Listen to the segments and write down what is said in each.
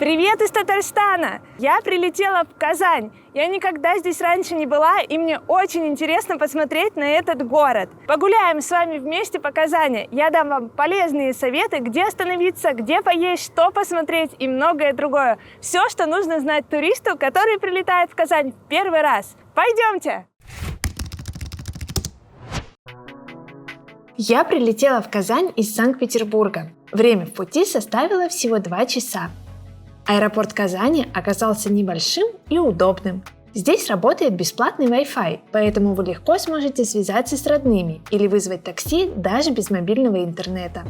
Привет из Татарстана! Я прилетела в Казань. Я никогда здесь раньше не была, и мне очень интересно посмотреть на этот город. Погуляем с вами вместе по Казани. Я дам вам полезные советы, где остановиться, где поесть, что посмотреть и многое другое. Все, что нужно знать туристу, который прилетает в Казань в первый раз. Пойдемте! Я прилетела в Казань из Санкт-Петербурга. Время в пути составило всего 2 часа. Аэропорт Казани оказался небольшим и удобным. Здесь работает бесплатный Wi-Fi, поэтому вы легко сможете связаться с родными или вызвать такси даже без мобильного интернета.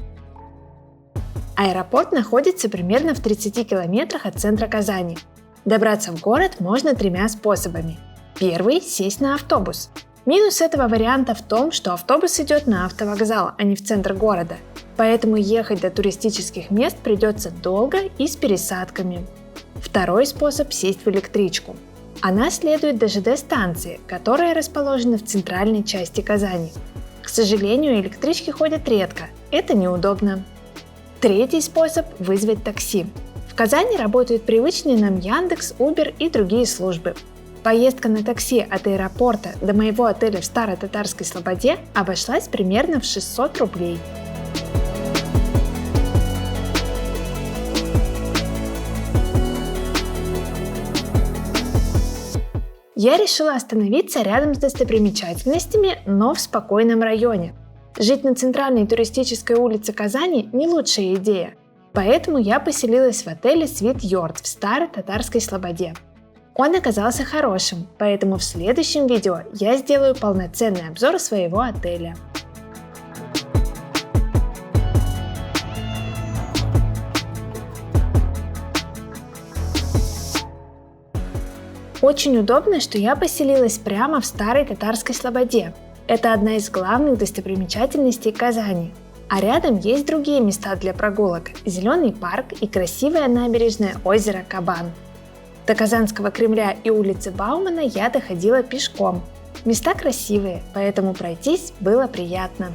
Аэропорт находится примерно в 30 километрах от центра Казани. Добраться в город можно 3 способами. Первый – сесть на автобус. Минус этого варианта в том, что автобус идет на автовокзал, а не в центр города. Поэтому ехать до туристических мест придется долго и с пересадками. Второй способ – сесть в электричку. Она следует до ЖД-станции, которая расположена в центральной части Казани. К сожалению, электрички ходят редко, это неудобно. Третий способ – вызвать такси. В Казани работают привычные нам Яндекс, Uber и другие службы. Поездка на такси от аэропорта до моего отеля в Старой Татарской Слободе обошлась примерно в 600 рублей. Я решила остановиться рядом с достопримечательностями, но в спокойном районе. Жить на центральной туристической улице Казани не лучшая идея, поэтому я поселилась в отеле Sweet Yard в Старой Татарской Слободе. Он оказался хорошим, поэтому в следующем видео я сделаю полноценный обзор своего отеля. Очень удобно, что я поселилась прямо в Старой Татарской Слободе. Это одна из главных достопримечательностей Казани. А рядом есть другие места для прогулок – Зеленый парк и красивое набережное озеро Кабан. До Казанского Кремля и улицы Баумана я доходила пешком. Места красивые, поэтому пройтись было приятно.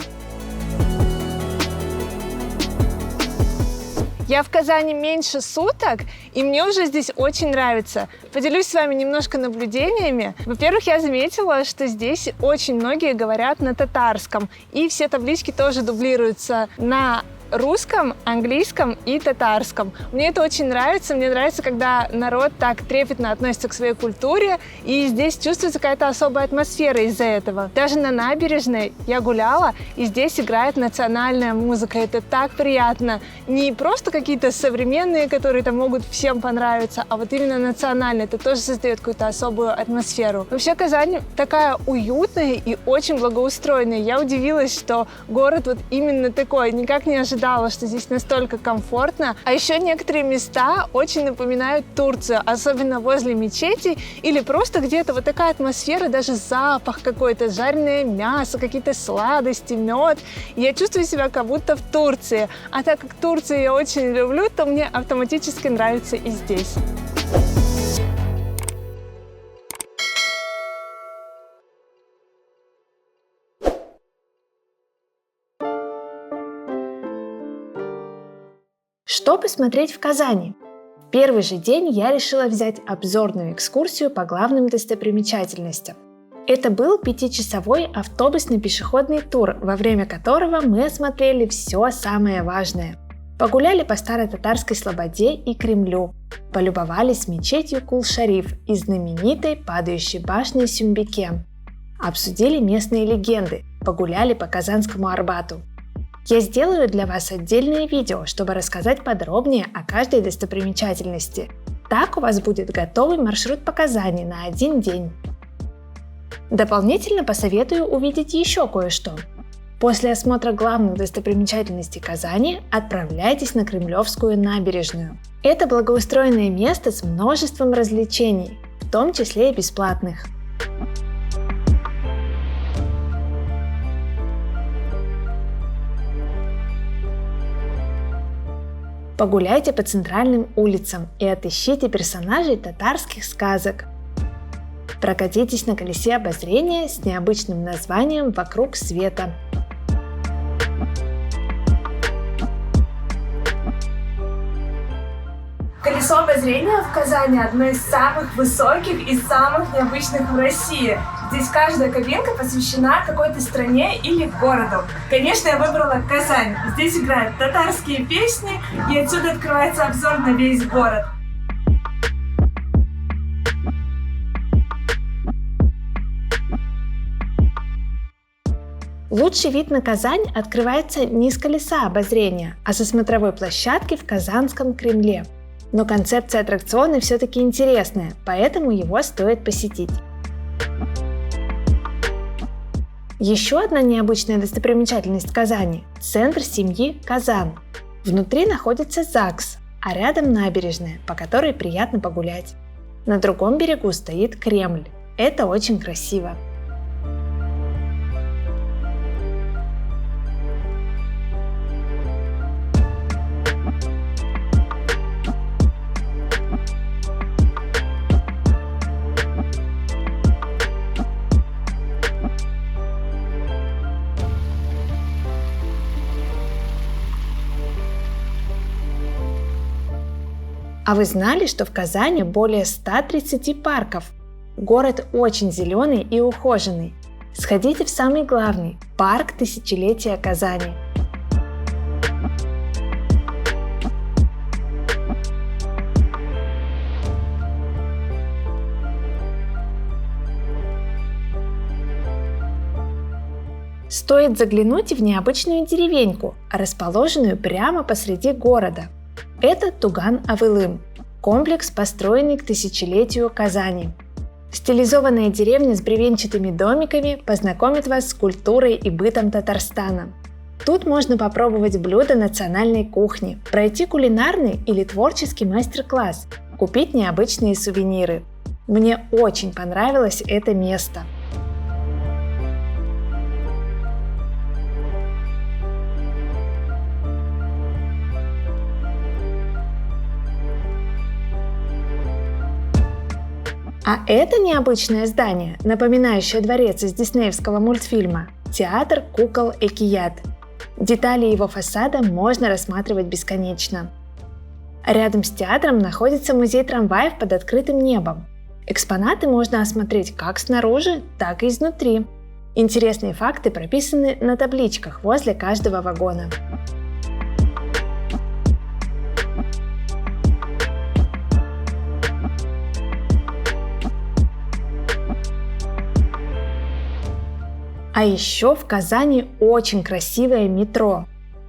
Я в Казани меньше суток, и мне уже здесь очень нравится. Поделюсь с вами немножко наблюдениями. Во-первых, я заметила, что здесь очень многие говорят на татарском, и все таблички тоже дублируются на русском, английском и татарском. Мне это очень нравится. Мне нравится, когда народ так трепетно относится к своей культуре, и здесь чувствуется какая-то особая атмосфера из-за этого. Даже на набережной я гуляла, и здесь играет национальная музыка. Это так приятно. Не просто какие-то современные, которые там могут всем понравиться, а вот именно национальные. Это тоже создает какую-то особую атмосферу. Вообще Казань такая уютная и очень благоустроенная. Я удивилась, что город вот именно такой. Никак не ожидала, что здесь настолько комфортно. А еще некоторые места очень напоминают Турцию, особенно возле мечетей или просто где-то вот такая атмосфера, даже запах какой-то, жареное мясо, какие-то сладости, мед. Я чувствую себя как будто в Турции. А так как Турцию я очень люблю, то мне автоматически нравится и здесь. Что посмотреть в Казани? В первый же день я решила взять обзорную экскурсию по главным достопримечательностям. Это был 5-часовой автобусный пешеходный тур, во время которого мы осмотрели все самое важное. Погуляли по Старой Татарской Слободе и Кремлю, полюбовались мечетью Кул-Шариф и знаменитой падающей башней Сюмбике, обсудили местные легенды, погуляли по Казанскому Арбату. Я сделаю для вас отдельное видео, чтобы рассказать подробнее о каждой достопримечательности. Так у вас будет готовый маршрут по Казани на 1 день. Дополнительно посоветую увидеть еще кое-что. После осмотра главных достопримечательностей Казани отправляйтесь на Кремлевскую набережную. Это благоустроенное место с множеством развлечений, в том числе и бесплатных. Погуляйте по центральным улицам и отыщите персонажей татарских сказок. Прокатитесь на колесе обозрения с необычным названием «Вокруг света». Колесо обозрения в Казани одно из самых высоких и самых необычных в России. Здесь каждая кабинка посвящена какой-то стране или городу. Конечно, я выбрала Казань. Здесь играют татарские песни, и отсюда открывается обзор на весь город. Лучший вид на Казань открывается не с колеса обозрения, а со смотровой площадки в Казанском Кремле. Но концепция аттракциона все-таки интересная, поэтому его стоит посетить. Еще одна необычная достопримечательность Казани – центр семьи Казан. Внутри находится ЗАГС, а рядом набережная, по которой приятно погулять. На другом берегу стоит Кремль. Это очень красиво. А вы знали, что в Казани более 130 парков? Город очень зеленый и ухоженный. Сходите в самый главный – парк тысячелетия Казани. Стоит заглянуть и в необычную деревеньку, расположенную прямо посреди города. Это Туган-Авылым – комплекс, построенный к тысячелетию Казани. Стилизованная деревня с бревенчатыми домиками познакомит вас с культурой и бытом Татарстана. Тут можно попробовать блюда национальной кухни, пройти кулинарный или творческий мастер-класс, купить необычные сувениры. Мне очень понравилось это место. А это необычное здание, напоминающее дворец из диснеевского мультфильма – театр кукол Экият. Детали его фасада можно рассматривать бесконечно. Рядом с театром находится музей трамваев под открытым небом. Экспонаты можно осмотреть как снаружи, так и изнутри. Интересные факты прописаны на табличках возле каждого вагона. А еще в Казани очень красивое метро.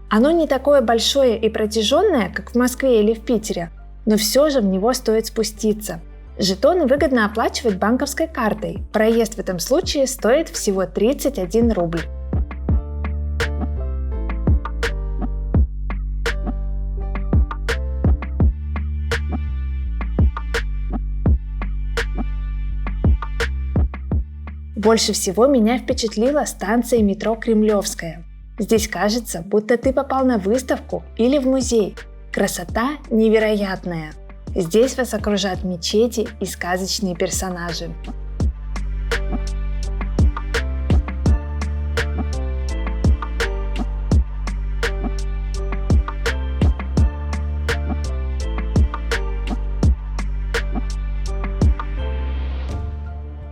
Оно не такое большое и протяженное, как в Москве или в Питере, но все же в него стоит спуститься. Жетоны выгодно оплачивать банковской картой. Проезд в этом случае стоит всего 31 рубль. Больше всего меня впечатлила станция метро Кремлевская. Здесь кажется, будто ты попал на выставку или в музей. Красота невероятная. Здесь вас окружат мечети и сказочные персонажи.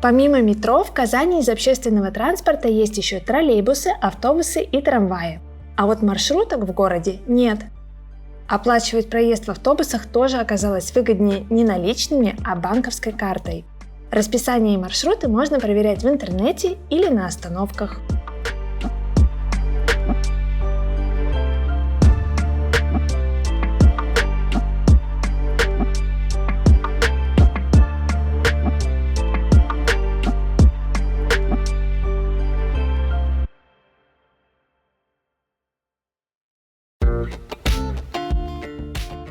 Помимо метро, в Казани из общественного транспорта есть еще троллейбусы, автобусы и трамваи. А вот маршруток в городе нет. Оплачивать проезд в автобусах тоже оказалось выгоднее не наличными, а банковской картой. Расписание и маршруты можно проверять в интернете или на остановках.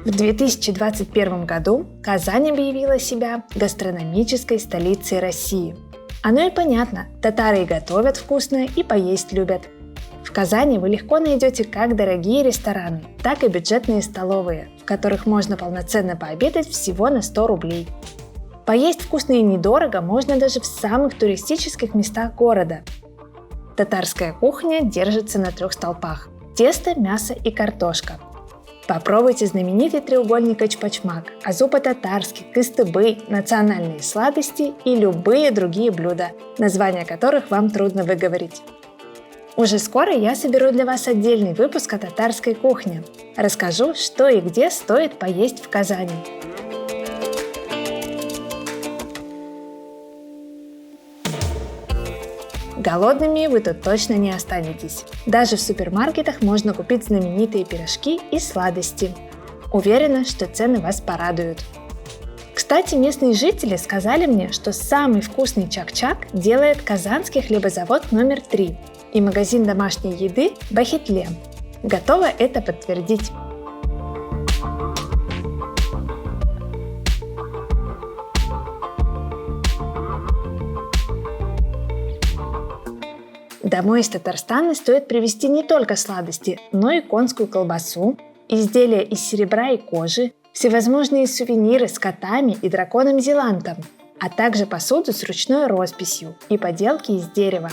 В 2021 году Казань объявила себя гастрономической столицей России. Оно и понятно, татары и готовят вкусно, и поесть любят. В Казани вы легко найдете как дорогие рестораны, так и бюджетные столовые, в которых можно полноценно пообедать всего на 100 рублей. Поесть вкусно и недорого можно даже в самых туристических местах города. Татарская кухня держится на 3 столпах – тесто, мясо и картошка. Попробуйте знаменитый треугольник эчпочмак, азу по-татарски, кыстыбый, национальные сладости и любые другие блюда, названия которых вам трудно выговорить. Уже скоро я соберу для вас отдельный выпуск о татарской кухне. Расскажу, что и где стоит поесть в Казани. Голодными вы тут точно не останетесь. Даже в супермаркетах можно купить знаменитые пирожки и сладости. Уверена, что цены вас порадуют. Кстати, местные жители сказали мне, что самый вкусный чак-чак делает казанский хлебозавод номер 3 и магазин домашней еды Бахетле. Готова это подтвердить. Домой из Татарстана стоит привезти не только сладости, но и конскую колбасу, изделия из серебра и кожи, всевозможные сувениры с котами и драконом-зелантом, а также посуду с ручной росписью и поделки из дерева.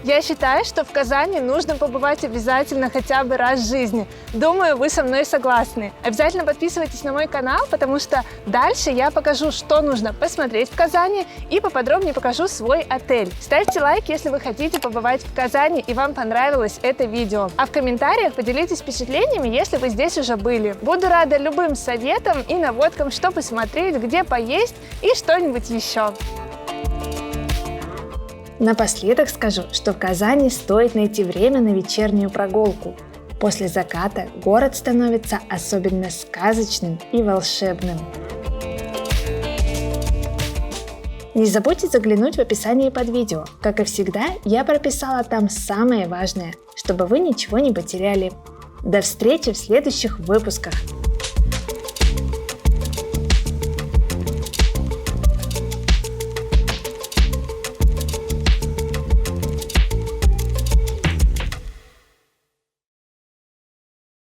Я считаю, что в Казани нужно побывать обязательно хотя бы раз в жизни. Думаю, вы со мной согласны. Обязательно подписывайтесь на мой канал, потому что дальше я покажу, что нужно посмотреть в Казани, и поподробнее покажу свой отель. Ставьте лайк, если вы хотите побывать в Казани и вам понравилось это видео. А в комментариях поделитесь впечатлениями, если вы здесь уже были. Буду рада любым советам и наводкам, что посмотреть, где поесть и что-нибудь еще. Напоследок скажу, что в Казани стоит найти время на вечернюю прогулку. После заката город становится особенно сказочным и волшебным. Не забудьте заглянуть в описание под видео. Как и всегда, я прописала там самое важное, чтобы вы ничего не потеряли. До встречи в следующих выпусках!